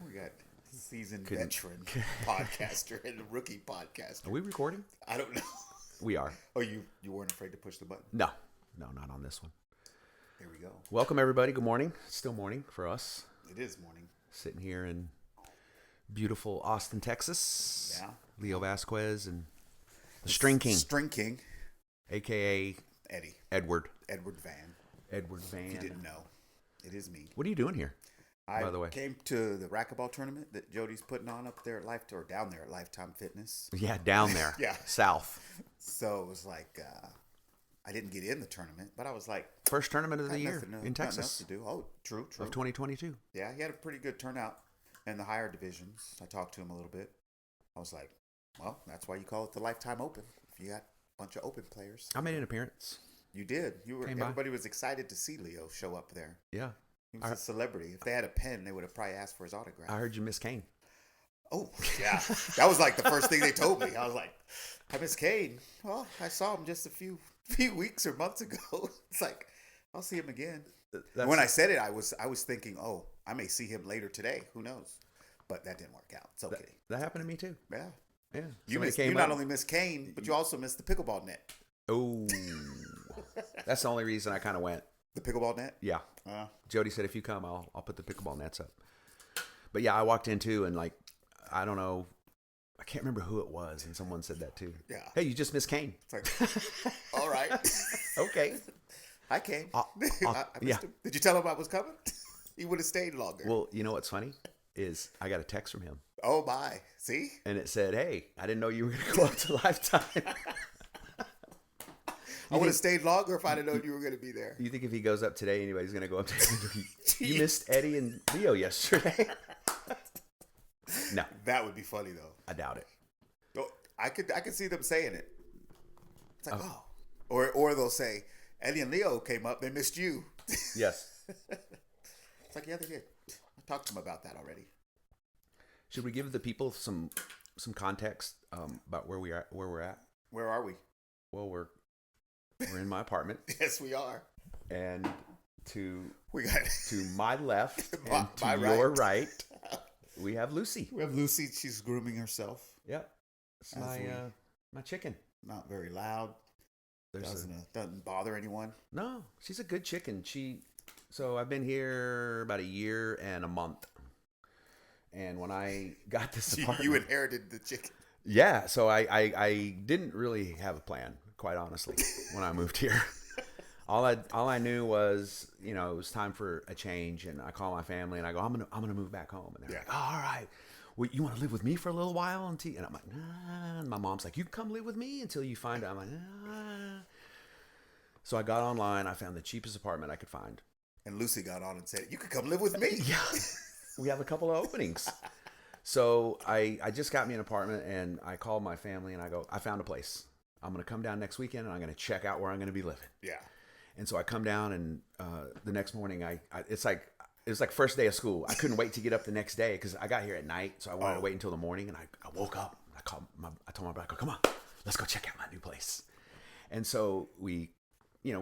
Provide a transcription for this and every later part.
We got seasoned veteran podcaster and rookie podcaster. Are we recording? I don't know. We are. Oh, you weren't afraid to push the button? No, not on this one. There we go. Welcome, everybody. Good morning. It's still morning for us. It is morning. Sitting here in beautiful Austin, Texas. Yeah. Leo Vasquez and the String King. String King. A.K.A. Eddie. Edward. Edward Vann. Edward Vann. If you didn't know, it is me. What are you doing here, by the way? I came to the racquetball tournament that Jody's putting on up there at down there at Lifetime Fitness. Yeah, down there. Yeah. South. So it was like, I didn't get in the tournament, but I was like... First tournament of the year in Texas. Nothing else to do. Oh, true. Of 2022. Yeah, he had a pretty good turnout in the higher divisions. I talked to him a little bit. I was like, well, that's why you call it the Lifetime Open. If you got a bunch of open players. I made an appearance. You did. Everybody was excited to see Leo show up there. Yeah. He was a celebrity. If they had a pen, they would have probably asked for his autograph. I heard you miss Kane. Oh, yeah. That was like the first thing they told me. I was like, I miss Kane. Well, I saw him just a few weeks or months ago. It's like, I'll see him again. When I said it, I was thinking, oh, I may see him later today. Who knows? But that didn't work out. It's okay. That happened to me too. Yeah. Yeah. You not only miss Kane, but you also missed the pickleball net. Oh. That's the only reason I kind of went. The pickleball net? Yeah. Jody said, if you come, I'll put the pickleball nets up. But yeah, I walked into and like, I don't know, I can't remember who it was, and someone said that too. Yeah. Hey, you just missed Kane. It's like, all right. Okay. Hi, Kane. I yeah. missed him. Did you tell him I was coming? He would have stayed longer. Well, you know what's funny is I got a text from him. Oh my! See? And it said, "Hey, I didn't know you were going to go up to Lifetime." I would have stayed longer if I'd have known you were going to be there. You think if he goes up today, anybody's going to go up to him? You missed Eddie and Leo yesterday. No, that would be funny though. I doubt it. Oh, I could see them saying it. It's like, oh. Or they'll say, Eddie and Leo came up, they missed you. Yes. It's like, yeah, they did. I talked to them about that already. Should we give the people some context about where we're at? Where are we? Well, we're in my apartment. Yes, we are. And to my left my, and to my your right, we have Lucy. We have Lucy. She's grooming herself. Yep. It's my chicken. Not very loud. Doesn't bother anyone. No, she's a good chicken. So I've been here about a year and a month. And when I got this apartment, you inherited the chicken. Yeah, so I didn't really have a plan, quite honestly, when I moved here. All I knew was, it was time for a change, and I call my family and I go, I'm gonna move back home, and they're like, oh, all right. Well, you want to live with me for a little while? And I'm like, nah. And my mom's like, you can come live with me until you find out. I'm like, nah. So I got online. I found the cheapest apartment I could find. And Lucy got on and said, you could come live with me. Yeah. We have a couple of openings. So I just got me an apartment, and I called my family and I go, I found a place. I'm going to come down next weekend and I'm going to check out where I'm going to be living. Yeah. And so I come down, and the next morning it was like first day of school. I couldn't wait to get up the next day because I got here at night. So I wanted to wait until the morning, and I woke up. I told my brother, come on, let's go check out my new place. And so we're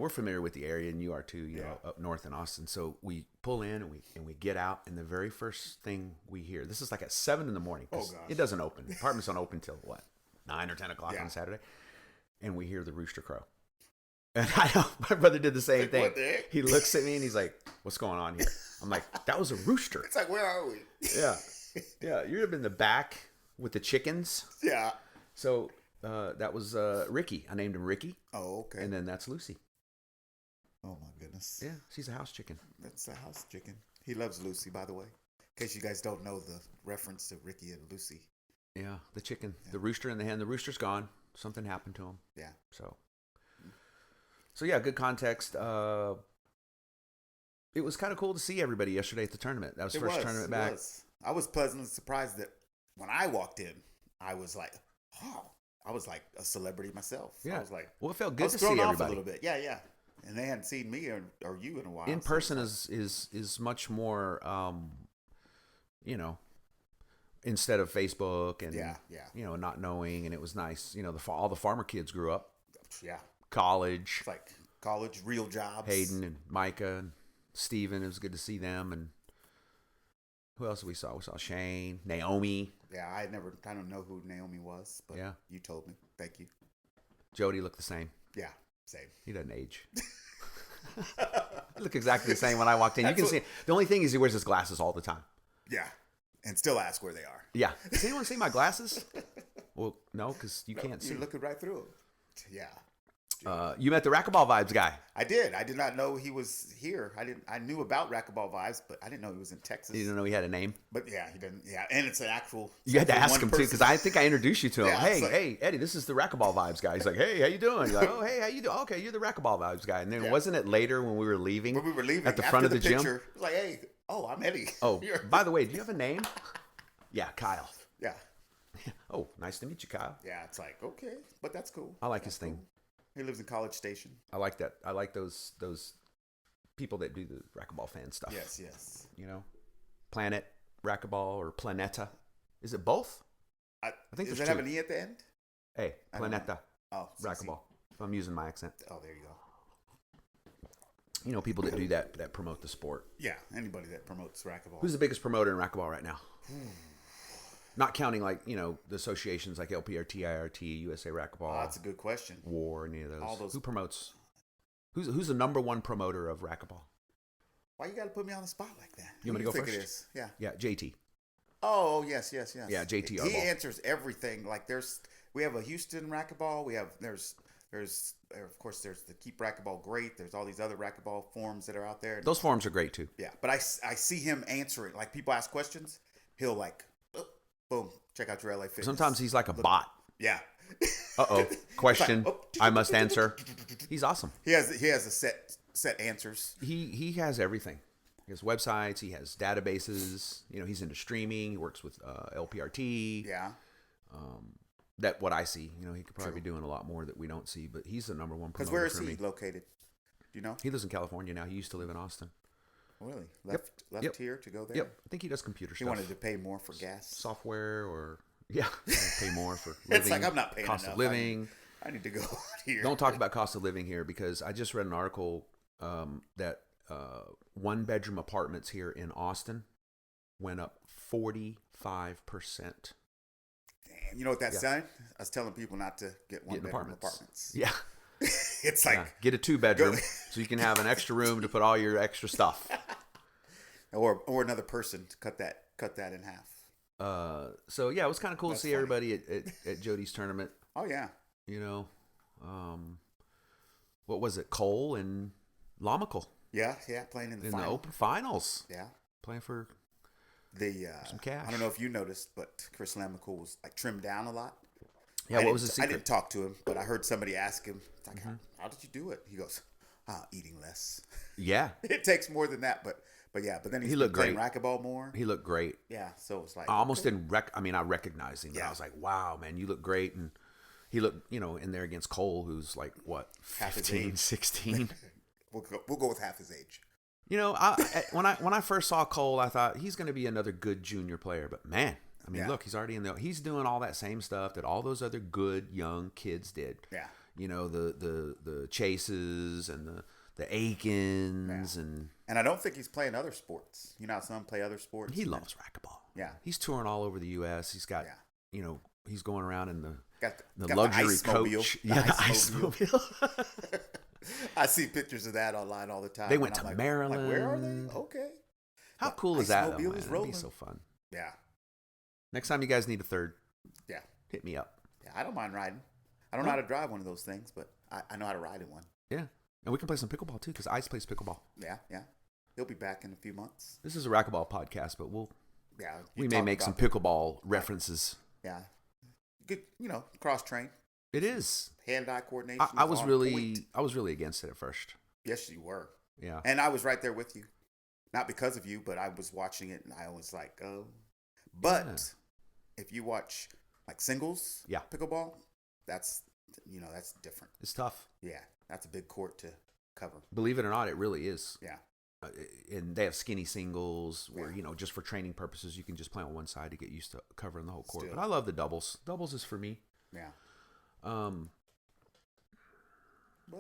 familiar with the area, and you are too, up north in Austin. So we pull in and we get out, and the very first thing we hear, this is like at 7 a.m. because it doesn't open. Apartments don't open till 9 or 10 o'clock on Saturday. And we hear the rooster crow. And I know my brother did the same thing. He looks at me and he's like, what's going on here? I'm like, that was a rooster. It's like, where are we? Yeah. Yeah. You're up in the back with the chickens. Yeah. So that was Ricky. I named him Ricky. Oh, okay. And then that's Lucy. Oh, my goodness. Yeah. She's a house chicken. That's a house chicken. He loves Lucy, by the way. In case you guys don't know the reference to Ricky and Lucy. Yeah. The chicken. Yeah. The rooster in the hen. The rooster's gone. Something happened to him. Yeah. So yeah, good context. It was kind of cool to see everybody yesterday at the tournament. That was the first tournament back. I was pleasantly surprised that when I walked in, I was like, oh, I was like a celebrity myself. Yeah. I was like, well, it felt good to see everybody a little bit. Yeah, yeah. And they hadn't seen me or you in a while. In person is much more, instead of Facebook and not knowing, and it was nice. All the farmer kids grew up. Yeah. College. It's like college, real jobs. Hayden and Micah and Steven. It was good to see them. And Who else we saw? We saw Shane, Naomi. Yeah, I don't know who Naomi was, but you told me. Thank you. Jody looked the same. Yeah, same. He doesn't age. He looked exactly the same when I walked in. You can see. The only thing is he wears his glasses all the time. Yeah, and still ask where they are. Yeah. Does anyone see my glasses? Well, no, because you can't see. You're looking right through them. Yeah. You met the Racquetball Vibes guy. I did. I did not know he was here. I knew about Racquetball Vibes, but I didn't know he was in Texas. You didn't know he had a name? But yeah, he didn't. Yeah, and it's an actual. You had to ask him too, because I think I introduced you to him. Yeah, hey, Eddie, this is the Racquetball Vibes guy. He's like, hey, how you doing? You're like, oh, hey, how you doing? Okay, you're the Racquetball Vibes guy. And then wasn't it later when we were leaving? When we were leaving at the front of the gym. Picture, like, hey, I'm Eddie. Oh, by the way, do you have a name? Yeah, Kyle. Yeah. Oh, nice to meet you, Kyle. Yeah, it's like, okay, but that's cool. I like his thing. Cool. He lives in College Station. I like that. I like those people that do the racquetball fan stuff. Yes. You know, Planet Racquetball or Planeta. Is it both? I think does it have an E at the end? Hey, Planeta. Oh, Racquetball. If I'm using my accent. Oh, there you go. You know, people that do that promote the sport. Yeah, anybody that promotes racquetball. Who's the biggest promoter in racquetball right now? Not counting, like, you know, the associations like LPRT, IRT, USA Racquetball. Oh, that's a good question. War, any of those. All those. Who promotes? Who's the number one promoter of racquetball? Why you got to put me on the spot like that? You want me to go first? It is? Yeah. Yeah, JT. Oh, yes. Yeah, JT. He answers everything. Like, we have a Houston racquetball. There's of course there's the Keep Racquetball Great. There's all these other racquetball forums that are out there. Those forums are great too. Yeah, but I see him answering. Like, people ask questions, he'll like, boom, check out your LA Fitness. Sometimes he's like a bot. Yeah. Question. I must answer. He's awesome. He has a set answers. He has everything. He has websites. He has databases. You know, he's into streaming. He works with LPRT. Yeah. That what I see. You know, he could probably be doing a lot more that we don't see. But he's the number one promoter. Because where is he located? Do you know? He lives in California now. He used to live in Austin. Really? Left here to go there? Yep. I think he does computer stuff. He wanted to pay more for gas. Software or... Yeah. Pay more for living. It's like, I'm not paying cost enough. Of living. I need to go out here. Don't talk about cost of living here, because I just read an article that one-bedroom apartments here in Austin went up 45%. Damn. You know what that's saying? I was telling people not to get one-bedroom apartments. Yeah. It's like... Get a two-bedroom so you can have an extra room to put all your extra stuff. Or another person to cut that in half. So yeah, it was kind of cool to see everybody at Jody's tournament. Oh yeah. You know, what was it? Cole and Lamical. Yeah, playing in the open finals. Yeah, playing for some cash. I don't know if you noticed, but Chris Lamical was like trimmed down a lot. Yeah, what was the secret? I didn't talk to him, but I heard somebody ask him, like, how did you do it? He goes, eating less. Yeah. It takes more than that, but then he looked playing racquetball more. He looked great. Yeah, so it was like... I almost didn't I recognized him, but I was like, wow, man, you look great. And he looked, you know, in there against Cole, who's like, what, 15, 16? We'll go with half his age. You know, when I first saw Cole, I thought he's going to be another good junior player. But man, I mean, look, he's already he's doing all that same stuff that all those other good young kids did. Yeah. You know, the Chases and the Aikens and I don't think he's playing other sports. You know how some play other sports? He loves racquetball. Yeah. He's touring all over the U.S. He's got, you know, he's going around in the luxury coach. The ice-mobile. I see pictures of that online all the time. They went to Maryland. Like, where are they? Okay. How cool is that? Ice-mobile is rolling. That'd be so fun. Yeah. Next time you guys need a third, hit me up. Yeah, I don't mind riding. I don't know how to drive one of those things, but I know how to ride in one. Yeah. And we can play some pickleball too, because Ice plays pickleball. Yeah. He'll be back in a few months. This is a racquetball podcast, but we may make some pickleball references. Yeah. Good, you know, cross train. It is. Hand-eye coordination. I was really against it at first. Yes, you were. Yeah. And I was right there with you. Not because of you, but I was watching it and I was like, oh. But if you watch like singles pickleball, that's different. It's tough. Yeah. That's a big court to cover. Believe it or not, it really is. Yeah. And they have skinny singles where, you know, just for training purposes, you can just play on one side to get used to covering the whole court. But I love the doubles. Doubles is for me. Yeah. But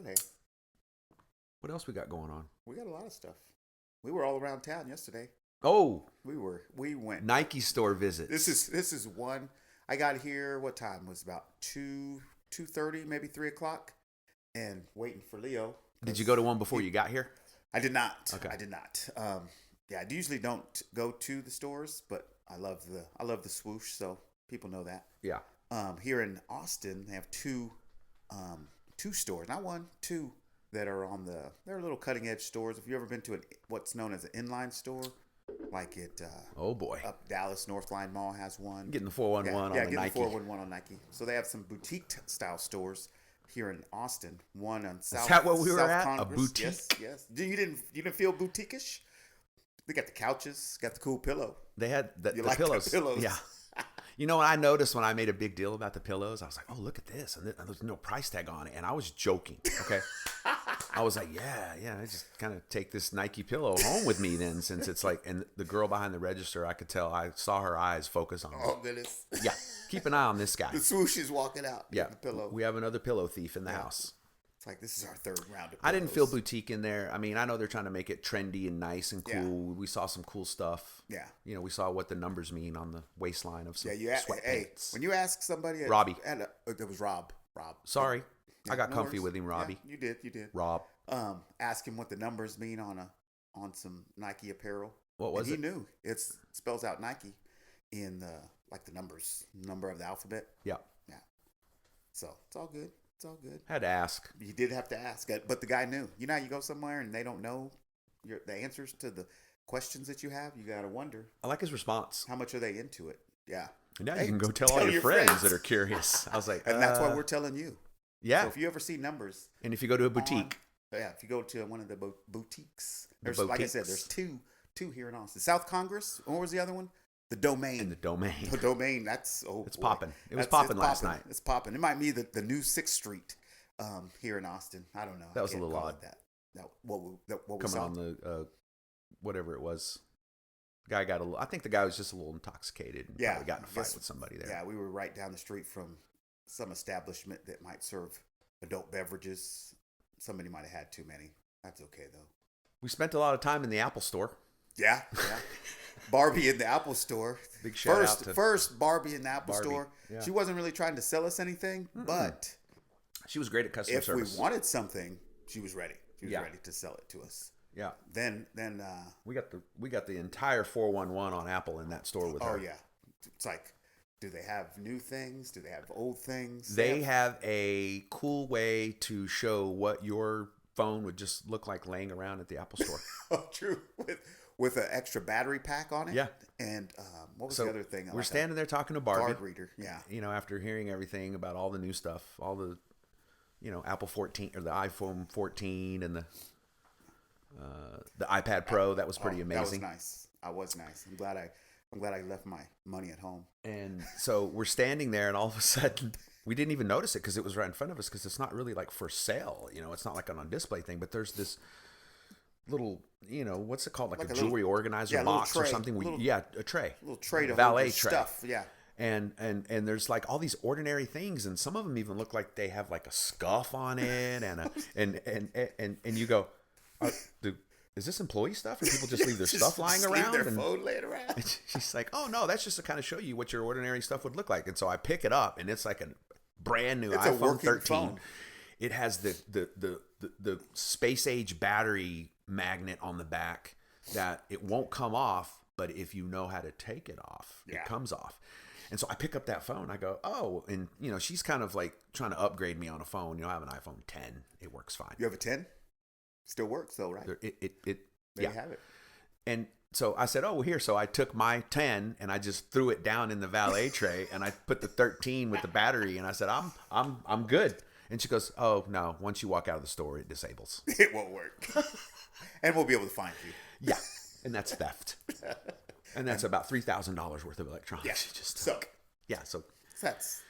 hey. What else we got going on? We got a lot of stuff. We were all around town yesterday. Oh, we went Nike store visits. This is one. I got here. What time it was about 2:30, maybe 3:00, and waiting for Leo. Did you go to one before you got here? I did not. Okay. I did not. Yeah, I usually don't go to the stores, but I love the swoosh, so people know that. Yeah. Here in Austin, they have two stores, not one, two that are they're little cutting edge stores. If you've ever been to what's known as an inline store, like it. Oh boy. Up Dallas Northline Mall has one. Getting the 411 on the Nike. Yeah, getting the 411 on Nike. So they have some boutique style stores here in Austin. One on South. Is that what we were South at? Congress. A boutique? Yes. You didn't feel boutique-ish? They got the couches, got the cool pillow. They had the like pillows. The pillows. Yeah. You know what I noticed when I made a big deal about the pillows? I was like, oh, look at this. And there's no price tag on it. And I was joking. Okay. I was like, yeah, I just kind of take this Nike pillow home with me then, since it's like, and the girl behind the register, I could tell, I saw her eyes focus on me. Oh, goodness. Yeah. Keep an eye on this guy. The swoosh is walking out. Yeah. The pillow. We have another pillow thief in the house. It's like, this is our third round of pillows. I didn't feel boutique in there. I mean, I know they're trying to make it trendy and nice and cool. Yeah. We saw some cool stuff. Yeah. You know, we saw what the numbers mean on the waistline of some sweatpants. Hey, when you ask somebody... Robbie. It was Rob. Sorry. Yeah, I got no comfy worries. with him, Robbie. Yeah, you did. Rob. Ask him what the numbers mean on some Nike apparel. What was it? He knew. It spells out Nike in the number of the alphabet. Yeah. Yeah. So it's all good. It's all good. Had to ask. You did have to ask, but the guy knew. You know how you go somewhere and they don't know the answers to the questions that you have? You got to wonder. I like his response. How much are they into it? Yeah. And now you can go tell all your friends that are curious. I was like, and that's why we're telling you. Yeah. So if you ever see numbers. And if you go to a boutique. If you go to one of the boutiques. Like I said, there's two here in Austin. South Congress. What was the other one? The Domain. And the Domain. The Domain. It's popping. It was popping last night. It's popping. It might be the new 6th Street here in Austin. I don't know. That was a little odd. What we coming saw. On the whatever it was. Guy got I think the guy was just a little intoxicated and probably got in a fight with somebody there. Yeah, we were right down the street from some establishment that might serve adult beverages. Somebody might have had too many. That's okay though. We spent a lot of time in the Apple store. Yeah. Barbie in the Apple store. Big shout out to first Barbie in the Apple store. Yeah. She wasn't really trying to sell us anything, but she was great at customer service. If we wanted something, she was ready. She was ready to sell it to us. Yeah. Then we got the entire 411 on Apple in that store with her. Oh yeah. It's like, do they have new things? Do they have old things? They have a cool way to show what your phone would just look like laying around at the Apple store. Oh, true. With an extra battery pack on it. Yeah. And what was the other thing? We're standing there talking to Barbie. Card reader. Yeah. You know, after hearing everything about all the new stuff, all the, Apple 14 or the iPhone 14 and the iPad Pro, that was pretty amazing. That was nice. I was nice. I'm glad I left my money at home. And so we're standing there, and all of a sudden, we didn't even notice it because it was right in front of us. Because it's not really like for sale, it's not like an on display thing. But there's this little, what's it called, like a jewelry organizer box or something. A tray, a little tray to valet hold tray. Stuff. Yeah. And there's like all these ordinary things, and some of them even look like they have like a scuff on it, and you go, is this employee stuff, or people just leave their stuff lying around? Leave their phone laying around. And she's like, oh no, that's just to kind of show you what your ordinary stuff would look like. And so I pick it up, and it's like a brand new iPhone 13. Phone. It has the space age battery magnet on the back that it won't come off, but if you know how to take it off, it comes off. And so I pick up that phone. I go, oh, and she's kind of like trying to upgrade me on a phone. I have an iPhone 10. It works fine. You have a 10? Still works though, right? There you have it. And so I said, oh, well, here. So I took my 10 and I just threw it down in the valet tray, and I put the 13 with the battery, and I said, I'm good. And she goes, oh no, once you walk out of the store, it disables. It won't work. And we'll be able to find you. Yeah. And that's theft. And that's about $3,000 worth of electronics. Yeah. So that's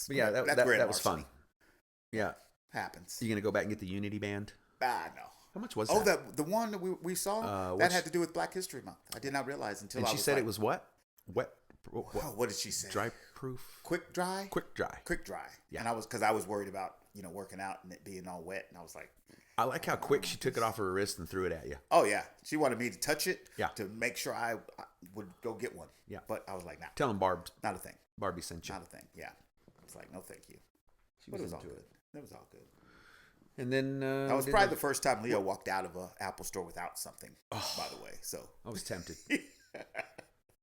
that was fun. Yeah. Happens. You gonna go back and get the Unity band? No. How much was that? Oh, the one that we saw that had to do with Black History Month. I did not realize until. And she said it was what? Wet. What did she say? Dry proof. Quick dry. Quick dry. Quick dry. Yeah. And I was worried about working out and it being all wet, and I was like, I like how quick she took it off her wrist and threw it at you. Oh, yeah. She wanted me to touch it Yeah. to make sure I would go get one. Yeah. But I was like, nah. Tell him Not a thing. Barbie sent you. Not a thing. Yeah. It's like, no, thank you. But it was all good. It was all good. And then that was probably the first time Leo walked out of an Apple store without something, by the way. So I was tempted.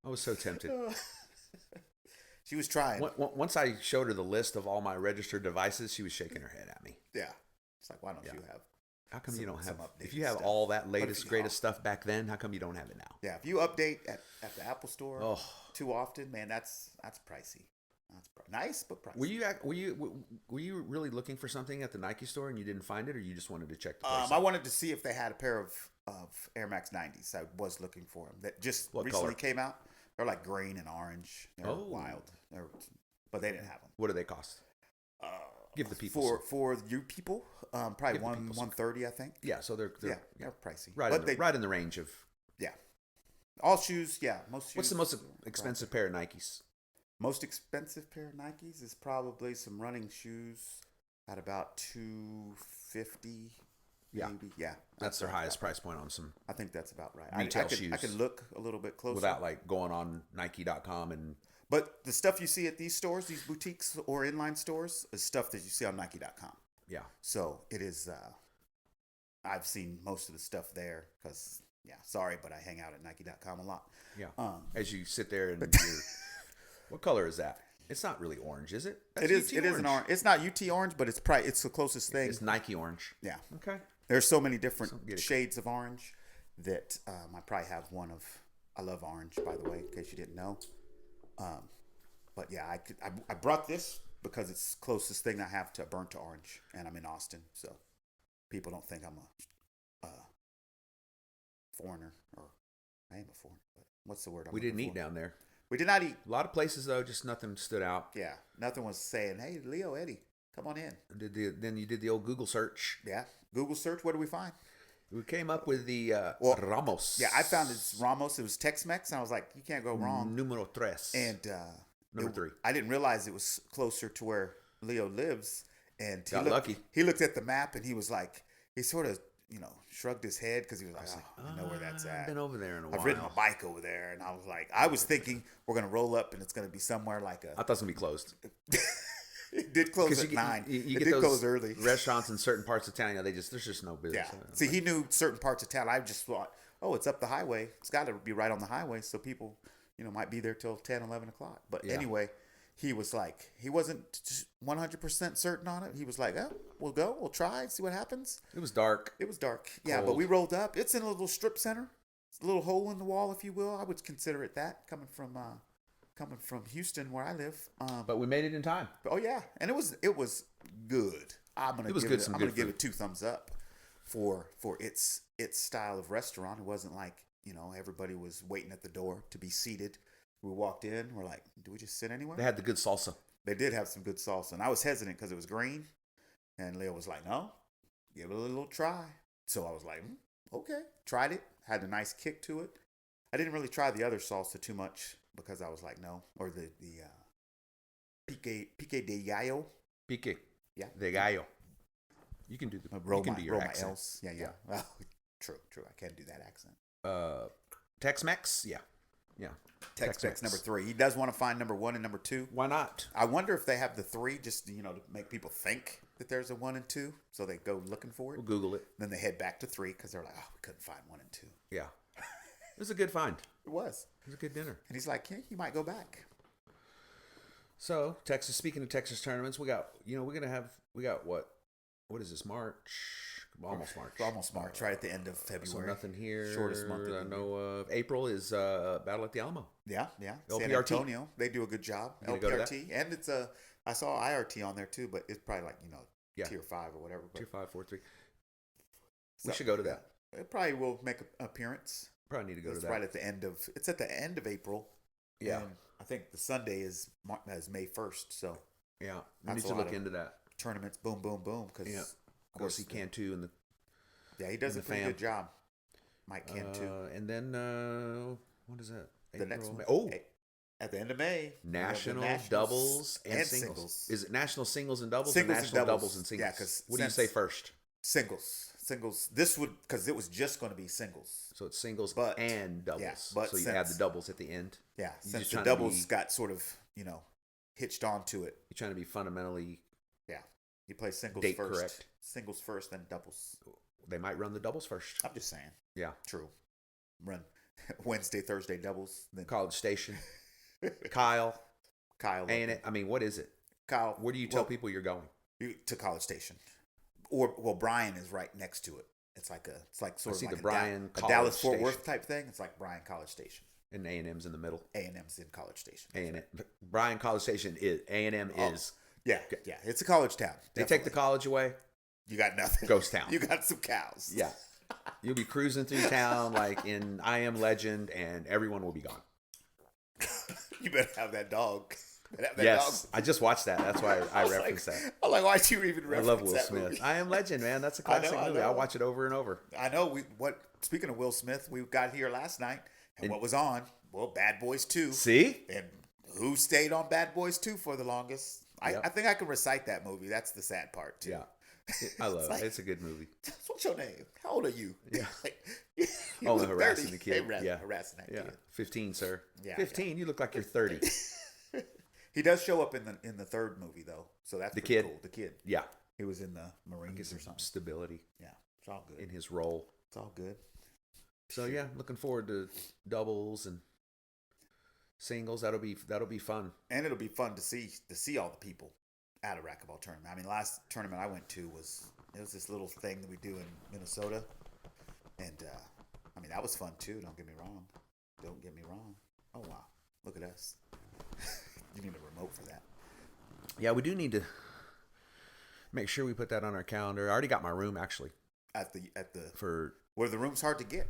I was so tempted. She was trying. Once I showed her the list of all my registered devices, she was shaking her head at me. Yeah. It's like, why don't you have... How come you don't have... If you have all that latest, greatest stuff back then, how come you don't have it now? Yeah, if you update at the Apple store too often, man, that's pricey. That's nice, but pricey. Were you really looking for something at the Nike store and you didn't find it, or you just wanted to check the place I wanted to see if they had a pair of Air Max 90s. I was looking for them that just recently came out. They're like green and orange. They're wild. But they didn't have them. What do they cost? Give the people for you people, probably 130, I think. Yeah, so they're pricey. Right in the range of all shoes. Yeah, most shoes. What's the most expensive pair of Nikes? Most expensive pair of Nikes is probably some running shoes at about $250. Yeah, maybe. Yeah, that's their highest price point on some. I think that's about right. Retail shoes. I can look a little bit closer without like going on Nike.com and. But the stuff you see at these stores, these boutiques or inline stores, is stuff that you see on Nike.com. Yeah. So it is. I've seen most of the stuff there because sorry, but I hang out at Nike.com a lot. Yeah. As you sit there and what color is that? It's not really orange, is it? It is an orange. It's not UT orange, but it's the closest thing. It's Nike orange. Yeah. Okay. There's so many different shades of orange that I probably have one of. I love orange, by the way, in case you didn't know. But yeah, I brought this because it's the closest thing I have to burnt orange, and I'm in Austin, so people don't think I'm a foreigner, or I am a foreigner. But what's the word? We didn't eat down there. We did not eat. A lot of places though, just nothing stood out. Yeah, nothing was saying, "Hey, Leo, Eddie, come on in." Then you did the old Google search. Yeah, Google search. What do we find? We came up with the Ramos. Yeah, I found it's Ramos. It was Tex-Mex, and I was like, you can't go wrong. Numero tres. And number 3. I didn't realize it was closer to where Leo lives. And lucky. He looked at the map, and he was like, he sort of, shrugged his head because he was like, I know where that's at. I've been over there in a while. I've ridden my bike over there, and I was thinking we're going to roll up, and it's going to be somewhere like I thought it was going to be closed. It did close at 9. You it did close early. Restaurants in certain parts of town, there's just no business. Yeah. See, he knew certain parts of town. I just thought, it's up the highway. It's got to be right on the highway, so people, might be there till 10, 11 o'clock. But anyway, he was like, he wasn't 100% certain on it. He was like, we'll go. We'll try and see what happens. It was dark. Yeah, but we rolled up. It's in a little strip center. It's a little hole in the wall, if you will. I would consider it that, coming from Houston, where I live. But we made it in time. Oh yeah, and it was good. I'm gonna give it 2 thumbs up for its style of restaurant. It wasn't like everybody was waiting at the door to be seated. We walked in. We're like, do we just sit anywhere? They had the good salsa. They did have some good salsa, and I was hesitant because it was green. And Leo was like, no, give it a little try. So I was like, okay, tried it. Had a nice kick to it. I didn't really try the other salsa too much because I was like, no. Or the pique de gallo. Pique. Yeah. De gallo. You can do your accent. Else. Yeah. Well, true. I can't do that accent. Tex-Mex? Yeah. Tex-Mex number 3. He does want to find number 1 and number 2. Why not? I wonder if they have the 3 just to make people think that there's a 1 and 2, so they go looking for it. We'll Google it. Then they head back to 3 because they're like, we couldn't find 1 and 2. Yeah. It was a good find. It was a good dinner. And he's like, you might go back. So speaking of Texas tournaments, we got what is this, March? Almost March, right at the end of February. So nothing here. Shortest month I know of. April is Battle at the Alamo. Yeah. LPRT. San Antonio, they do a good job. LPRT, and it's I saw IRT on there too, but it's probably like tier 5 or whatever. Tier 5, 4, 3. We should go to that. It probably will make an appearance. Probably need to go to that. Right at the end of. It's at the end of April. Yeah. And I think the Sunday is May 1st. So yeah, we need to look into that. Tournaments, boom, boom, boom. Because of course he can too, and he does a pretty good job. Mike can too. And then what is that? The next one. At the end of May, National doubles and singles. Is it national singles and doubles? Singles or national doubles and singles? Yeah, because what do you say first? Singles. singles. This would, because it was just going to be singles. So it's singles and doubles. Yeah, but so you add the doubles at the end. Yeah, since the doubles got sort of, hitched onto it. You're trying to be fundamentally. Yeah, you play singles date first. Correct. Singles first, then doubles. They might run the doubles first. I'm just saying. Yeah, true. Run Wednesday, Thursday doubles. Then College Station. Kyle. And I mean, what is it? Kyle. Where do you tell people you're going? To College Station, or Bryan is right next to it. It's like sort of like a Dallas Fort Worth type thing. It's like Bryan College Station. And A&M's in the middle. A&M's in College Station. Bryan College Station is A&M is. Yeah, yeah. It's a college town. They take the college away. You got nothing. Ghost town. You got some cows. Yeah. You'll be cruising through town like in I Am Legend, and everyone will be gone. You better have that dog. Yes, dog. I just watched that. That's why I referenced that. I'm like, why'd you even reference that? I love Will Smith. Movie? I Am Legend, man. That's a classic movie. I watch it over and over. I know. Speaking of Will Smith, we got here last night, and what was on? Well, Bad Boys 2. See? And who stayed on Bad Boys 2 for the longest? Yep. I think I can recite that movie. That's the sad part, too. Yeah. I love it. It's a good movie. What's your name? How old are you? Yeah. Harassing 30. The kid. Harassing that kid. 15, sir. Yeah. 15. Yeah. You look like you're 30. He does show up in the third movie though, so that's pretty cool. The kid. Yeah. He was in the Marines or something. Stability. Yeah. It's all good in his role. It's all good. So yeah, looking forward to doubles and singles. That'll be fun. And it'll be fun to see all the people at a racquetball tournament. I mean, last tournament I went to was this little thing that we do in Minnesota, and I mean that was fun too. Don't get me wrong. Oh wow, look at us. You need a remote for that. Yeah, we do need to make sure we put that on our calendar. I already got my room actually. At the where the room's hard to get.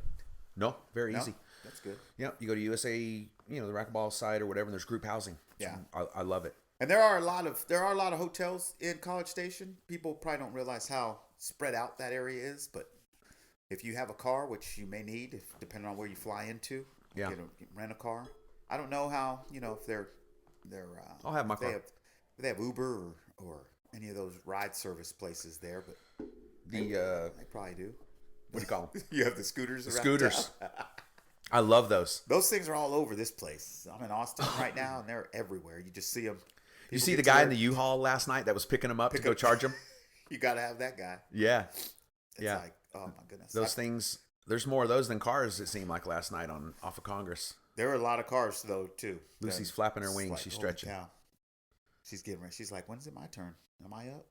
No, very easy. That's good. Yeah, you go to USA, the racquetball site or whatever, and there's group housing. Yeah, so I love it. And there are a lot of hotels in College Station. People probably don't realize how spread out that area is, but if you have a car, which you may need, depending on where you fly into, rent a car. I don't know how if they're I'll have my car. If they have Uber or any of those ride service places there, but they probably do. What do you call them? You have the scooters. The scooters. I love those. Those things are all over this place. I'm in Austin right now, and they're everywhere. You just see them. You see the guy in the U-Haul last night that was picking them up to go charge them? You got to have that guy. Yeah. It's like, oh my goodness. Those things, there's more of those than cars, it seemed like last night off of Congress. There were a lot of cars, though, too. Lucy's flapping her wings. She's stretching. She's getting ready. She's like, when's it my turn? Am I up?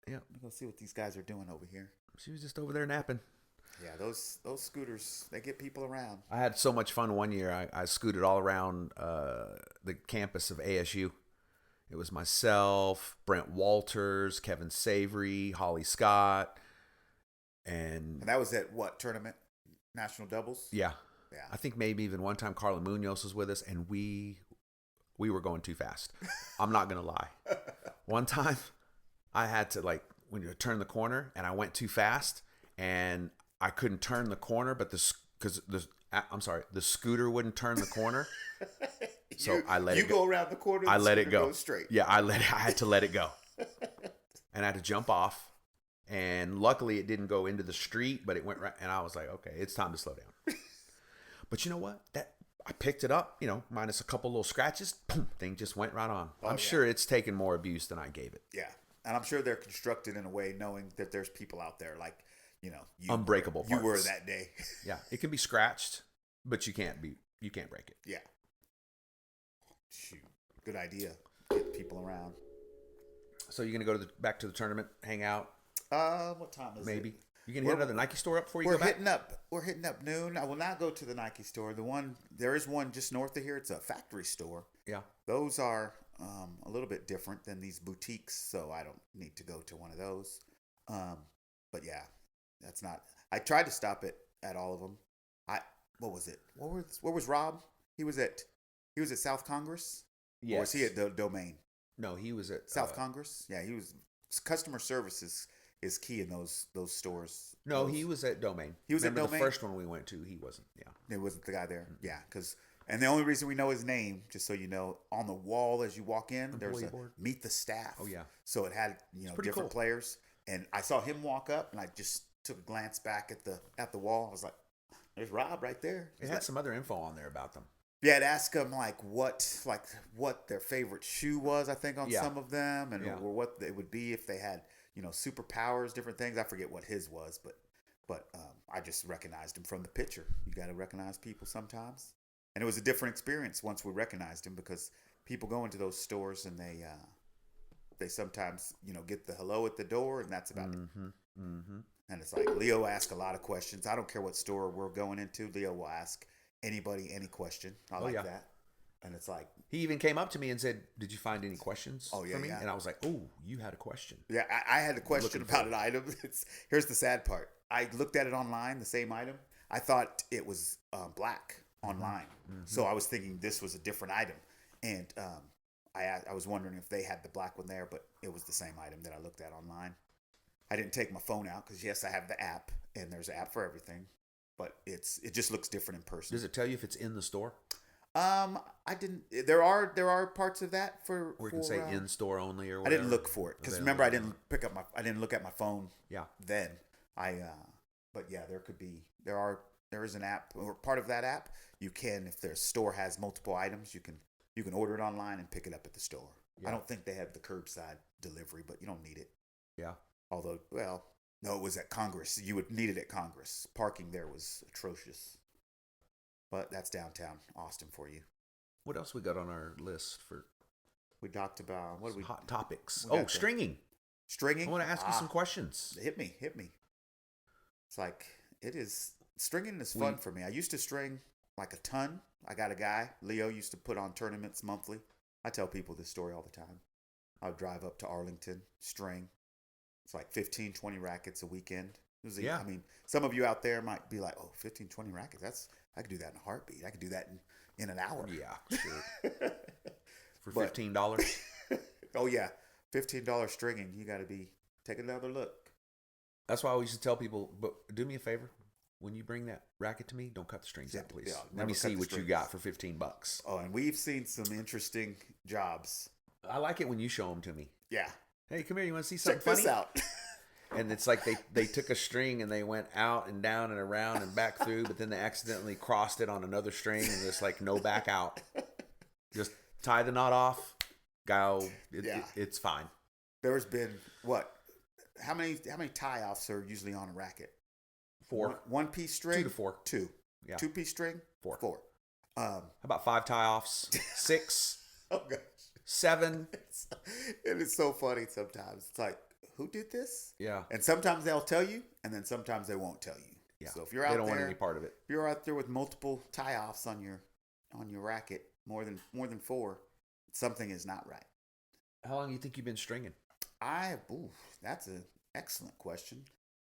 Yeah. Let me go see what these guys are doing over here. She was just over there napping. Yeah, those scooters, they get people around. I had so much fun one year. I scooted all around the campus of ASU. It was myself, Brent Walters, Kevin Savory, Holly Scott. And that was at what tournament? National doubles? Yeah. Yeah. I think maybe even one time Carla Munoz was with us, and we were going too fast. I'm not going to lie. One time I had to when you turn the corner, and I went too fast, and I couldn't turn the corner, but the scooter wouldn't turn the corner. So I let it go. You go around the corner. I let it go straight. Yeah, I had to let it go, and I had to jump off. And luckily, it didn't go into the street, but it went right. And I was like, okay, it's time to slow down. But you know what? I picked it up, minus a couple little scratches. Boom, thing just went right on. I'm sure it's taken more abuse than I gave it. Yeah, and I'm sure they're constructed in a way knowing that there's people out there unbreakable parts. You were that day. Yeah, it can be scratched, but you can't break it. Yeah. Shoot, good idea. Get people around. So you're gonna go back to the tournament, hang out. What time is it? Maybe you can hit another Nike store up before you go back. We're hitting up noon. I will not go to the Nike store. There is one just north of here. It's a factory store. Yeah, those are a little bit different than these boutiques, so I don't need to go to one of those. But yeah, that's not. I tried to stop at all of them. What was it? Where was Rob? He was at South Congress. Yes. Or was he at the Domain? No, he was at South Congress. Yeah, he was. Customer services is key in those stores. No, he was at Domain. He was at Domain. The first one we went to, he wasn't. Yeah, it wasn't the guy there. Yeah, and the only reason we know his name, just so you know, on the wall as you walk in, there's a meet the staff. Oh yeah. So it had different players, and I saw him walk up, and I just took a glance back at the wall. I was like, "There's Rob right there." It had some other info on there about them. Yeah, I'd ask them what their favorite shoe was. I think on some of them, and or what it would be if they had superpowers, different things. I forget what his was, but I just recognized him from the picture. You got to recognize people sometimes, and it was a different experience once we recognized him because people go into those stores and they sometimes get the hello at the door, and that's about it. Mm-hmm. And it's like Leo asks a lot of questions. I don't care what store we're going into. Leo will ask anybody any question. I like that. And it's like he even came up to me and said, "Did you find any questions for me?" Yeah. And I was like, "Oh, you had a question." Yeah, I had a question about an item. Here's the sad part. I looked at it online, the same item. I thought it was black online, so I was thinking this was a different item. And I was wondering if they had the black one there, but it was the same item that I looked at online. I didn't take my phone out because yes, I have the app, and there's an app for everything. But it just looks different in person. Does it tell you if it's in the store? I didn't. There are parts of that for. Or you can say in store only or whatever. I didn't look for it because remember I didn't look at my phone. Yeah. Then but yeah, there is an app or part of that app. You can, if their store has multiple items, you can order it online and pick it up at the store. Yeah. I don't think they have the curbside delivery, but you don't need it. Yeah. Although, well. No, it was at Congress. You would need it at Congress. Parking there was atrocious. But that's downtown Austin for you. What else we got on our list for? We talked about hot topics. Stringing. Stringing. I want to ask you some questions. Hit me. It's like stringing is fun for me. I used to string like a ton. I got a guy, Leo, used to put on tournaments monthly. I tell people this story all the time. I would drive up to Arlington, string. It's like 15, 20 rackets a weekend. I mean, some of you out there might be like, oh, 15, 20 rackets. I could do that in a heartbeat. I could do that in an hour. Yeah, sure. For $15? Oh, yeah. $15 stringing. You got to take another look. That's why I used to tell people, but do me a favor. When you bring that racket to me, don't cut the strings out, please. Yeah, let me see what you got for $15. Oh, and we've seen some interesting jobs. I like it when you show them to me. Yeah. Hey, come here. You want to see something funny? Check this out. And it's like they took a string and they went out and down and around and back through, but then they accidentally crossed it on another string and it's like no back out. Just tie the knot off. It's fine. There's been how many tie-offs are usually on a racket? 4. One piece string? 2 to 4. 2. Yeah. 2-piece string? 4. How about 5 tie-offs? 6. Oh, gosh. 7. It is so funny sometimes. It's like, who did this? Yeah. And sometimes they'll tell you, and then sometimes they won't tell you. Yeah. So if you're out there, they don't want any part of it. If you're out there with multiple tie-offs on your racket, more than 4, something is not right. How long do you think you've been stringing? That's an excellent question.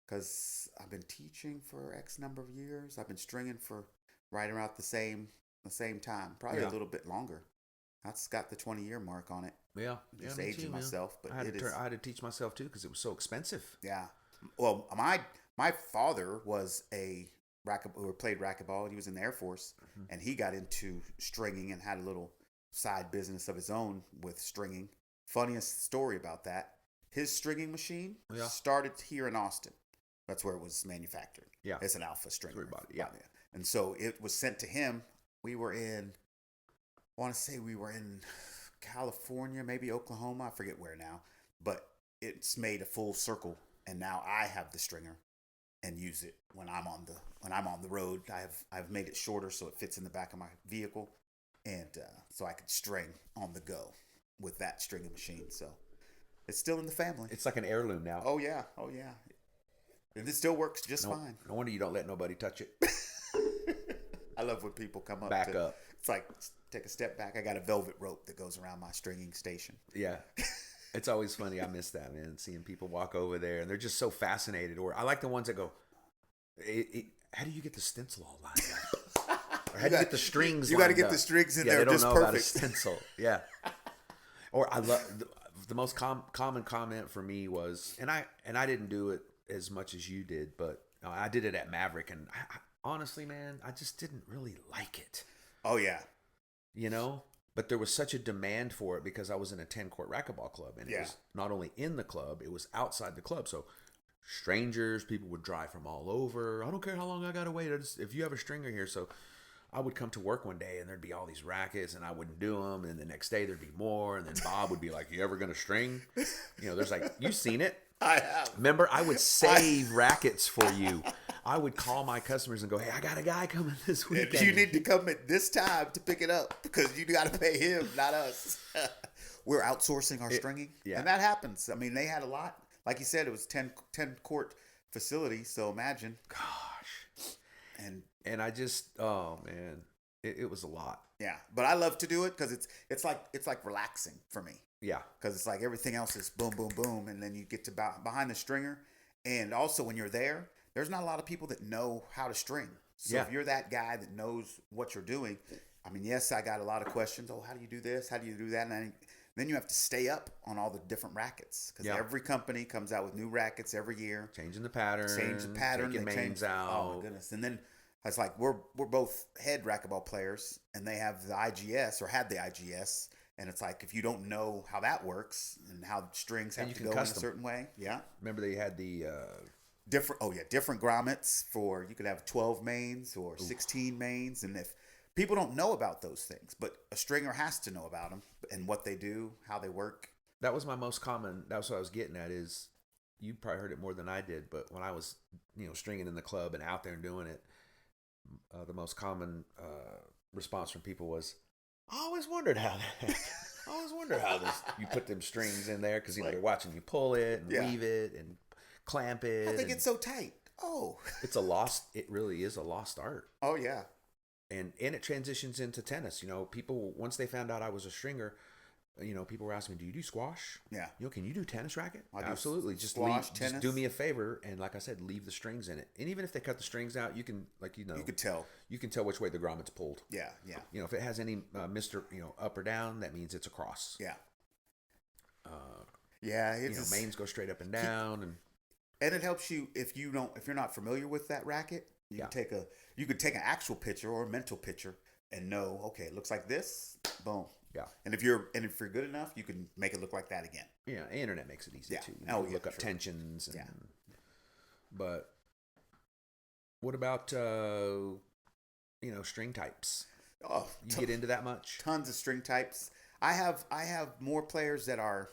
Because I've been teaching for X number of years. I've been stringing for right around the same time, probably a little bit longer. That's got the 20-year mark on it. Yeah, just aging myself, but I had to teach myself too because it was so expensive. Yeah, well, my father was a played racquetball, and he was in the Air Force, and he got into stringing and had a little side business of his own with stringing. Funniest story about that: his stringing machine started here in Austin. That's where it was manufactured. Yeah, it's an Alpha stringer. Yeah, and so it was sent to him. I want to say we were in California, maybe Oklahoma. I forget where now, but it's made a full circle, and now I have the stringer and use it when I'm on the road. I've made it shorter so it fits in the back of my vehicle, and so I could string on the go with that stringing machine. So it's still in the family. It's like an heirloom now. Oh yeah. And it still works just fine. No wonder you don't let nobody touch it. I love when people come up. Back up. It's like, take a step back. I got a velvet rope that goes around my stringing station. Yeah. It's always funny. I miss that, man. Seeing people walk over there and they're just so fascinated. Or I like the ones that go, how do you get the stencil all lined up? Or how do you get the strings You got to get the strings in there just perfect. They don't know about a stencil. Yeah. Or I love the most common comment for me was, and I didn't do it as much as you did, but I did it at Maverick, and I, honestly, man, I just didn't really like it. Oh yeah, but there was such a demand for it because I was in a 10-court racquetball club, and it was not only in the club, it was outside the club. So strangers. People would drive from all over. I don't care how long I got to wait. If you have a stringer here. So I would come to work one day and there'd be all these rackets and I wouldn't do them. And the next day there'd be more. And then Bob would be like, you ever going to string? There's like, you've seen it. I have. Remember, I would save rackets for you. I would call my customers and go, hey, I got a guy coming this weekend. You need to come at this time to pick it up because you got to pay him, not us. We're outsourcing our stringing. Yeah. And that happens. I mean, they had a lot. Like you said, it was 10 court facility. So imagine. Gosh. And I just, oh man, it was a lot. Yeah. But I love to do it because it's like relaxing for me. Yeah. Because it's like everything else is boom, boom, boom. And then you get to behind the stringer. And also when you're there's not a lot of people that know how to string. So if you're that guy that knows what you're doing, I mean, yes, I got a lot of questions. Oh, how do you do this? How do you do that? And then you have to stay up on all the different rackets because every company comes out with new rackets every year. Changing the pattern. Taking mains out. Oh, my goodness. And then it's like we're both head racquetball players and they have the IGS or had the IGS. And it's like, if you don't know how that works and how strings have to go in a certain way. Yeah. Remember they had the... different grommets for, you could have 12 mains or 16 mains. And if people don't know about those things, but a stringer has to know about them and what they do, how they work. That was my most common, that's what I was getting at is, you probably heard it more than I did, but when I was, stringing in the club and out there and doing it, the most common response from people was, I always wondered how you put them strings in there because they're watching you pull it and weave it and clamp it. I think it's so tight. Oh, it really is a lost art. Oh yeah. And it transitions into tennis. People, once they found out I was a stringer, people were asking me, do you do squash? Yeah. Can you do tennis racket? Absolutely. Just do me a favor. And like I said, leave the strings in it. And even if they cut the strings out, you can, you could tell. You can tell which way the grommet's pulled. Yeah, yeah. If it has any up or down, that means it's a cross. Yeah. Mains go straight up and down. And it helps you if you're not familiar with that racket, you could take an actual picture or a mental picture and know, okay, it looks like this, boom. Yeah. And if you're good enough, you can make it look like that again. Yeah, the internet makes it easy too. Look up tensions but what about string types? Oh, you get into that much? Tons of string types. I have more players that are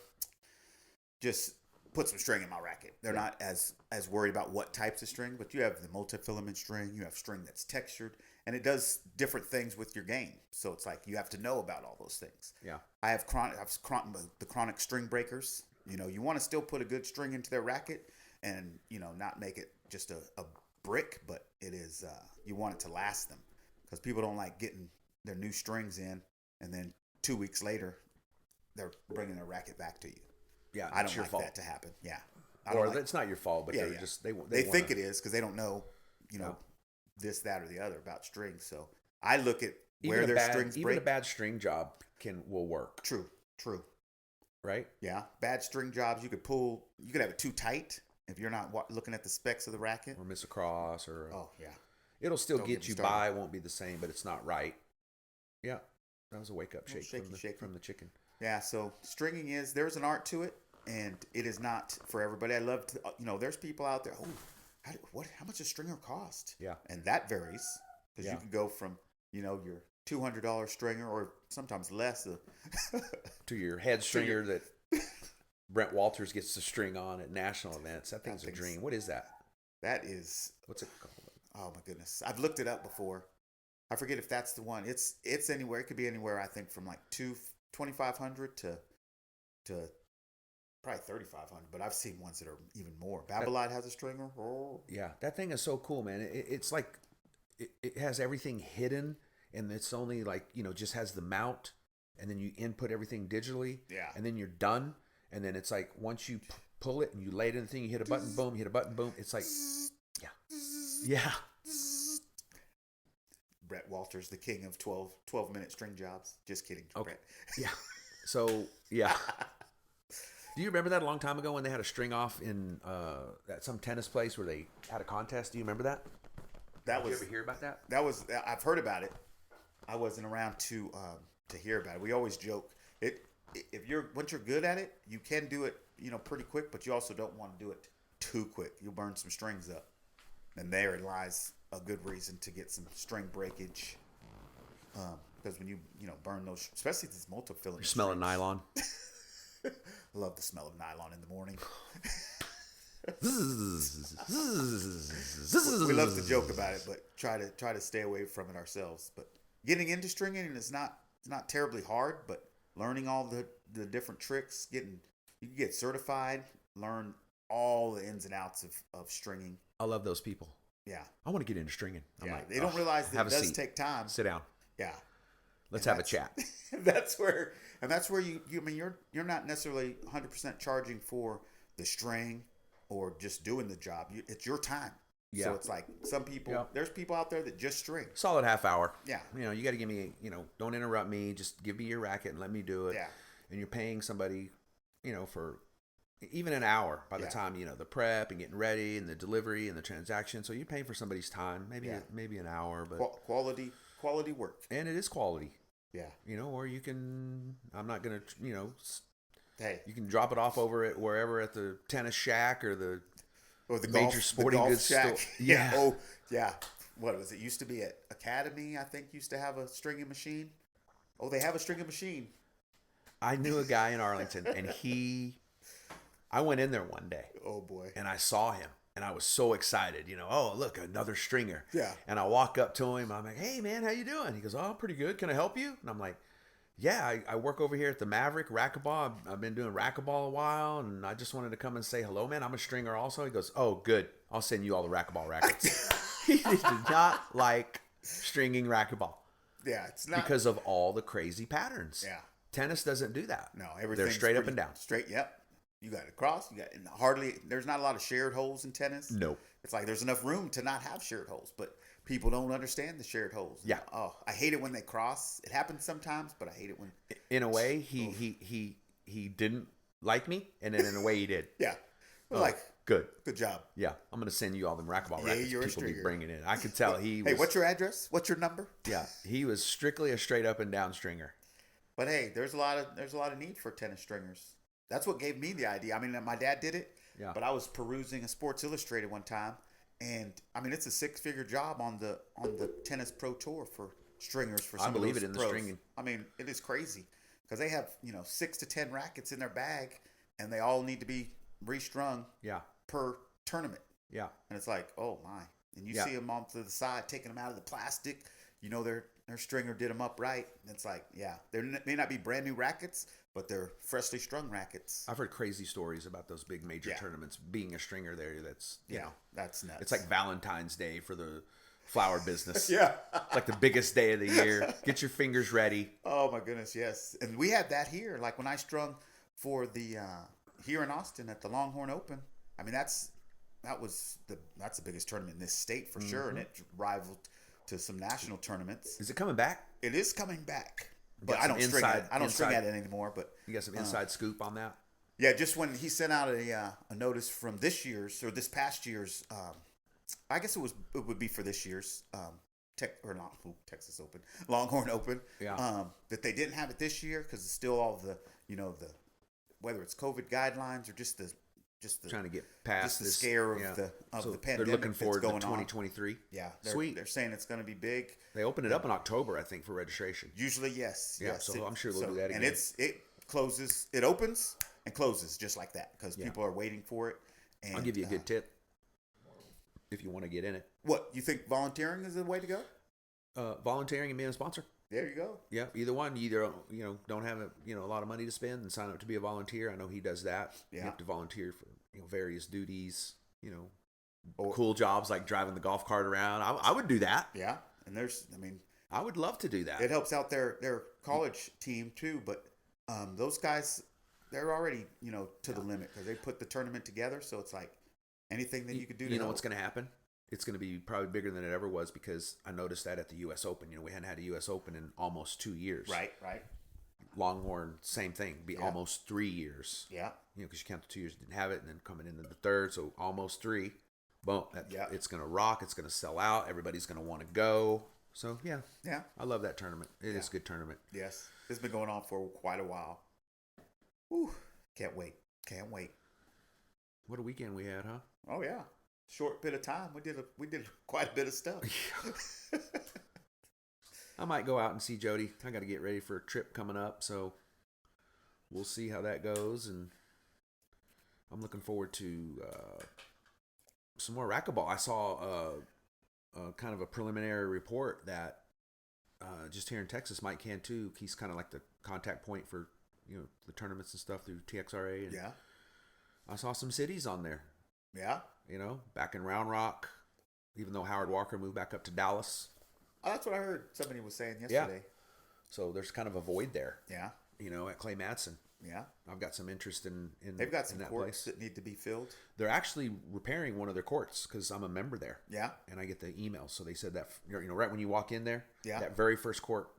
just put some string in my racket. They're not as worried about what types of string, but you have the multi-filament string, you have string that's textured, and it does different things with your game. So it's like you have to know about all those things. Yeah. I have the chronic string breakers. You want to still put a good string into their racket and, not make it just a brick, but it is, you want it to last them because people don't like getting their new strings in and then 2 weeks later they're bringing their racket back to you. Yeah, I don't like that to happen. Yeah, it's not your fault, but they think it is because they don't know, this, that, or the other about strings. So I look at where their strings break. Even a bad string job will work. True. Right? Yeah, bad string jobs you could have it too tight if you're not looking at the specs of the racket, or miss a cross, or it'll still get you by. It won't be the same, but it's not right. Yeah, that was a wake up shake from the chicken. Yeah, so stringing there's an art to it, and it is not for everybody. I love to, there's people out there, how much does stringer cost? Yeah. And that varies, because you can go from, your $200 stringer, or sometimes less, to your head stringer that Brent Walters gets to string on at national events. That thing's a dream. What is that? That is... What's it called? Oh, my goodness. I've looked it up before. I forget if that's the one. It's anywhere. It could be anywhere, I think, from like $2,500 to probably $3,500, but I've seen ones that are even more. Babolat has a stringer. Oh. Yeah, that thing is so cool, man. It's like it has everything hidden, and it's only like just has the mount, and then you input everything digitally. Yeah, and then you're done, and then it's like once you pull it and you lay it in the thing, you hit a button, boom, you hit a button, boom. It's like yeah. Brett Walters, the king of 12-minute string jobs. Just kidding. Okay. Brett. Yeah. So yeah. Do you remember that a long time ago when they had a string off in at some tennis place where they had a contest? Do you remember that? Did you ever hear about that? I've heard about it. I wasn't around to hear about it. We always joke once you're good at it, you can do it, pretty quick, but you also don't want to do it too quick. You'll burn some strings up. And there lies a good reason to get some string breakage. Because when you burn those, especially these multi-filament. You're smelling nylon. I love the smell of nylon in the morning. We love to joke about it, but try to stay away from it ourselves. But getting into stringing is not terribly hard, but learning all the different tricks, you can get certified, learn all the ins and outs of stringing. I love those people. Yeah. I want to get into stringing. I'm like, they don't realize that it does take time. Sit down. Yeah. Let's have a chat. That's where you're not necessarily 100% charging for the string or just doing the job. It's your time. Yeah. So it's like some people, there's people out there that just string. Solid half hour. Yeah. You got to give me, don't interrupt me. Just give me your racket and let me do it. Yeah. And you're paying somebody, for even an hour by the time, the prep and getting ready and the delivery and the transaction. So you're paying for somebody's time, maybe an hour, but quality work. And it is quality. Yeah. Or you can, I'm not going to, hey, you can drop it off over at wherever at the tennis shack or the major sporting goods store. Yeah. Oh, yeah. What was it? Used to be at Academy, I think, used to have a stringing machine. Oh, they have a stringing machine. I knew a guy in Arlington, and I went in there one day. Oh, boy. And I saw him, and I was so excited. Oh, look, another stringer. Yeah. And I walk up to him. I'm like, hey, man, how you doing? He goes, oh, pretty good. Can I help you? And I'm like, yeah, I work over here at the Maverick Racquetball. I've been doing racquetball a while, and I just wanted to come and say hello, man. I'm a stringer also. He goes, oh, good. I'll send you all the racquetball rackets. He did not like stringing racquetball. Yeah, it's not. Because of all the crazy patterns. Yeah. Tennis doesn't do that. No, everything's they're straight up and down. Straight, yep. You got it cross. There's not a lot of shared holes in tennis. Nope. It's like there's enough room to not have shared holes, but people don't understand the shared holes. Yeah. Oh, I hate it when they cross. It happens sometimes, but I hate it when. In a way, he didn't like me, and then in a way he did. Yeah. Good job. Yeah, I'm gonna send you all them racquetball rackets you're people a be bringing in. I could tell he. Hey, what's your address? What's your number? Yeah, he was strictly a straight up and down stringer. But hey, there's a lot of need for tennis stringers. That's what gave me the idea. I mean, my dad did it. Yeah. But I was perusing a Sports Illustrated one time, and I mean, it's a 6-figure job on the Tennis Pro Tour for stringers for some I believe of those it in pros. the stringing. I mean, it is crazy because they have 6 to 10 rackets in their bag, and they all need to be restrung. Yeah. Per tournament. Yeah. And it's like, oh my! And you see them on to the side, taking them out of the plastic. Their stringer did them up right. And it's like, yeah, they may not be brand new rackets, but they're freshly strung rackets. I've heard crazy stories about those big major tournaments. Being a stringer there, that's that's nuts. It's like Valentine's Day for the flower business. Yeah, it's like the biggest day of the year. Get your fingers ready. Oh my goodness, yes. And we had that here. Like when I strung for the here in Austin at the Longhorn Open. I mean, that's the biggest tournament in this state for sure, and it rivaled to some national tournaments. Is it coming back? It is coming back, but I don't string at it anymore. But you got some inside scoop on that? Yeah, just when he sent out a notice from this past year's, I guess it would be for this year's Texas Open, Longhorn Open. Yeah. That they didn't have it this year because it's still all the whether it's COVID guidelines or just the trying to get past the scare of the pandemic. They're looking forward to 2023. Yeah, sweet. They're saying it's going to be big. They open it up in October, I think, for registration. Usually, yes. Yeah, yes. So I'm sure they'll do that again. And it closes. It opens and closes just like that because people are waiting for it. And I'll give you a good tip if you want to get in it. What you think? Volunteering is the way to go? Volunteering and being a sponsor. There you go. Yeah, either one. You either don't have a lot of money to spend and sign up to be a volunteer. I know he does that. Yeah. You have to volunteer for various duties. Cool jobs like driving the golf cart around. I would do that. Yeah, and I would love to do that. It helps out their college team too. But those guys, they're already to the limit because they put the tournament together. So it's like anything that you could do. You know what's going to happen? It's going to be probably bigger than it ever was because I noticed that at the U.S. Open. We hadn't had a U.S. Open in almost 2 years. Right. Longhorn, same thing. Be almost 3 years. Yeah. Because you count the 2 years, didn't have it, and then coming into the third, so almost 3. Boom. It's going to rock. It's going to sell out. Everybody's going to want to go. So, yeah. I love that tournament. It is a good tournament. Yes. It's been going on for quite a while. Whew. Can't wait. What a weekend we had, huh? Oh yeah, short bit of time. We did quite a bit of stuff. I might go out and see Jody. I got to get ready for a trip coming up, so we'll see how that goes. And I'm looking forward to some more racquetball. I saw kind of a preliminary report that just here in Texas, Mike Cantu, he's kind of like the contact point for the tournaments and stuff through TXRA. And yeah. I saw some cities on there. Yeah. Back in Round Rock, even though Howard Walker moved back up to Dallas. Oh, that's what I heard somebody was saying yesterday. Yeah. So there's kind of a void there. Yeah. At Clay Madsen. Yeah. I've got some interest in They've got some that courts place that need to be filled. They're actually repairing one of their courts because I'm a member there. Yeah. And I get the email. So they said that, right when you walk in there, yeah. that very first court,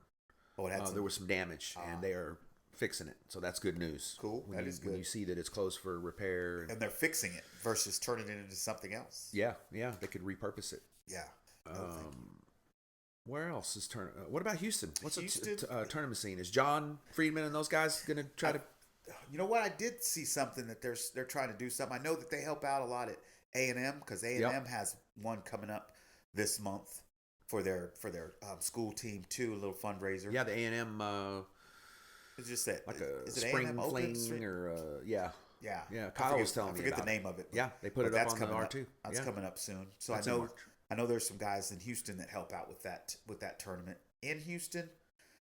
there was some damage and they are fixing it. So that's good news. Cool. That is good. When you see that it's closed for repair. And they're fixing it versus turning it into something else. Yeah. Yeah. They could repurpose it. Yeah. Where else is what about Houston? What's the tournament scene? Is John Friedman and those guys going to try to? You know what? I did see something that they're trying to do something. I know that they help out a lot at A&M because A&M has one coming up this month for their school team too. A little fundraiser. Yeah, the A&M. It's just that like a is it spring A&M fling or yeah. Yeah, Kyle was telling me about I forget the name of it. Yeah, they put it up on the R2. That's coming up soon. So that's I know there's some guys in Houston that help out with that tournament. In Houston,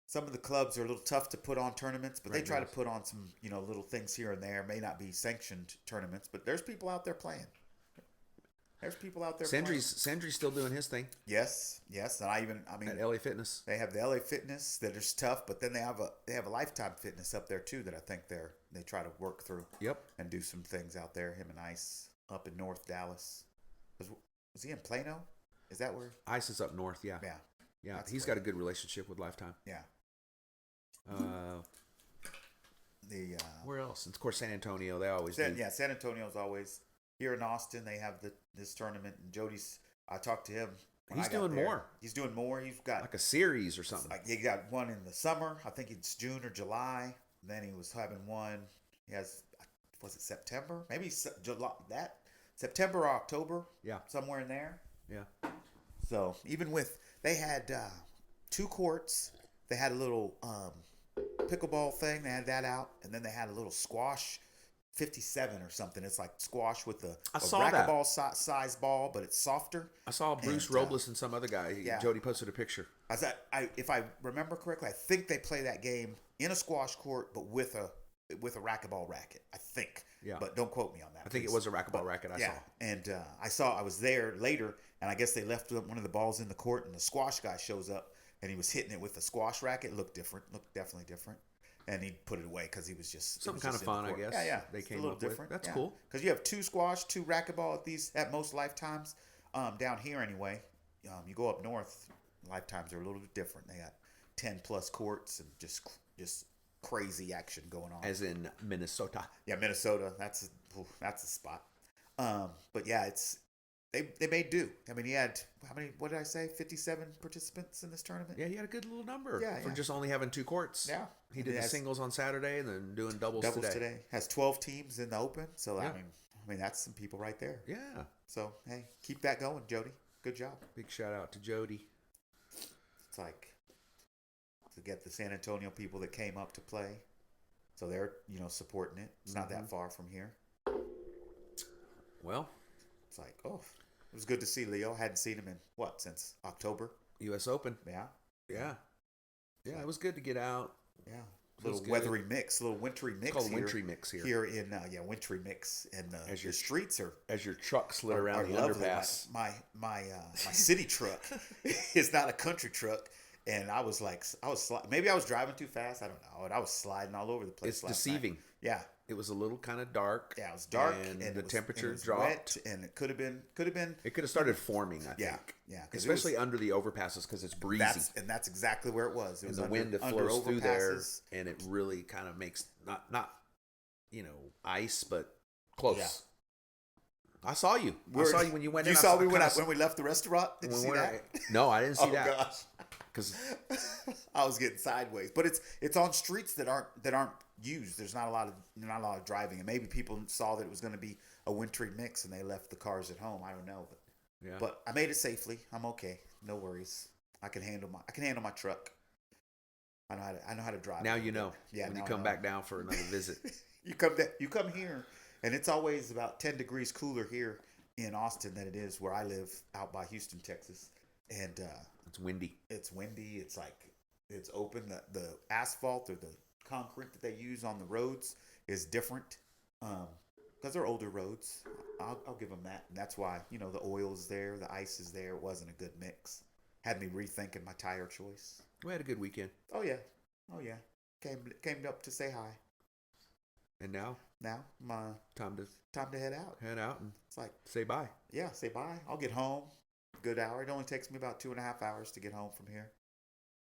some of the clubs are a little tough to put on tournaments, but they try to put on some, little things here and there. May not be sanctioned tournaments, but there's people out there playing. Sandry's still doing his thing. Yes. And I mean at LA Fitness. They have the LA Fitness that is tough, but then they have a Lifetime Fitness up there too that I think they try to work through. Yep. And do some things out there. Him and Ice up in North Dallas. Was he in Plano? Is that where? Ice is up north, yeah. Yeah. Yeah, he's got a good relationship with Lifetime. Yeah. Where else? And of course, San Antonio. They always do. Yeah, San Antonio's always here in Austin. They have this tournament, and Jody's. I talked to him. He's doing more. He's doing more. He's got like a series or something. He got one in the summer. I think it's June or July. Then he was having one. He has. Was it September? Maybe July. September or October. Yeah. Somewhere in there. Yeah. So even they had 2 courts. They had a little pickleball thing. They had that out, and then they had a little squash, 57 or something. It's like squash with a racquetball size ball, but it's softer. I saw Bruce Robles and some other guy. Yeah. Jody posted a picture. If I remember correctly, I think they play that game in a squash court, but with a racquetball racket. I think. Yeah. But don't quote me on that. I think it was a racquetball racket. I saw. And I was there later, and I guess they left one of the balls in the court, and the squash guy shows up, and he was hitting it with the squash racket. It looked definitely different. And he put it away because he was just something kind of fun, I guess. Yeah. They came a little up different. With. That's cool. Because you have 2 squash, 2 racquetball at most Lifetimes. Down here anyway, you go up north, Lifetimes are a little bit different. They got 10+ courts and just crazy action going on. As in Minnesota. Yeah, Minnesota. That's a spot. But yeah, they made do. I mean, he had how many? What did I say? 57 participants in this tournament. Yeah, he had a good little number. For just only having 2 courts. Yeah, he did the singles on Saturday and then doing doubles today. Has 12 teams in the Open. So I mean that's some people right there. Yeah. So hey, keep that going, Jody. Good job. Big shout out to Jody. It's like to get the San Antonio people that came up to play. So they're, supporting it. It's not that far from here. Well, it's like, it was good to see Leo. Hadn't seen him in since October. U.S. Open. Yeah. Yeah. Yeah, it was good to get out. Yeah. Little wintry mix here. It's called wintry mix here. Here in wintry mix, and as your streets are as your truck slid around the underpass. My city truck is not a country truck. And I was maybe I was driving too fast. I don't know. And I was sliding all over the place. It's deceiving. Night. Yeah. It was a little kind of dark. Yeah, it was dark. And the temperature dropped. Wet, and it could have been. It could have started forming, I think. Yeah. Especially under the overpasses because it's breezy. That's exactly where it was. It was the wind that flows through there. And it really kind of makes, not ice, but close. Yeah. I saw you. I saw you when you went in. You saw me when we left the restaurant? Did you see that? No, I didn't see that. Oh, gosh. Because I was getting sideways, but it's on streets that aren't used. There's not a lot of driving, and maybe people saw that it was going to be a wintry mix and they left the cars at home. I don't know, but I made it safely. I'm okay. No worries. I can handle my truck. I know how to drive. Now you know. Yeah. When you come back down for another visit, you come here, and it's always about 10 degrees cooler here in Austin than it is where I live out by Houston, Texas, and it's windy. It's windy. It's like it's open. The asphalt or the concrete that they use on the roads is different because they're older roads. I'll give them that, and that's why the oil is there, the ice is there. It wasn't a good mix. Had me rethinking my tire choice. We had a good weekend. Oh yeah. Came up to say hi. And now my time to head out. And it's like say bye. Yeah, say bye. I'll get home. Good hour. It only takes me about 2.5 hours to get home from here.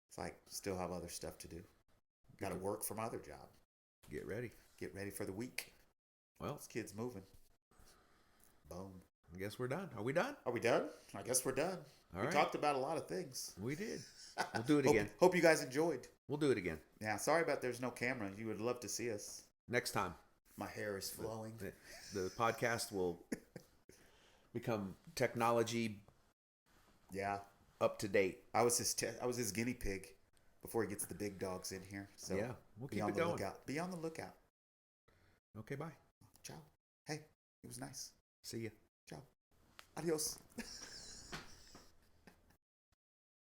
It's like still have other stuff to do. Got to work for my other job. Get ready for the week. Well, this kid's moving. Boom. I guess we're done. Are we done? I guess we're done. We talked about a lot of things. We did. We'll do it again. Hope you guys enjoyed. We'll do it again. Yeah, sorry about there's no camera. You would love to see us. Next time. My hair is flowing. The podcast will become technology up to date. I was his guinea pig before he gets the big dogs in here. So yeah, we'll keep it going. Be on the lookout. Okay, bye. Ciao. Hey, it was nice. See ya. Ciao. Adios.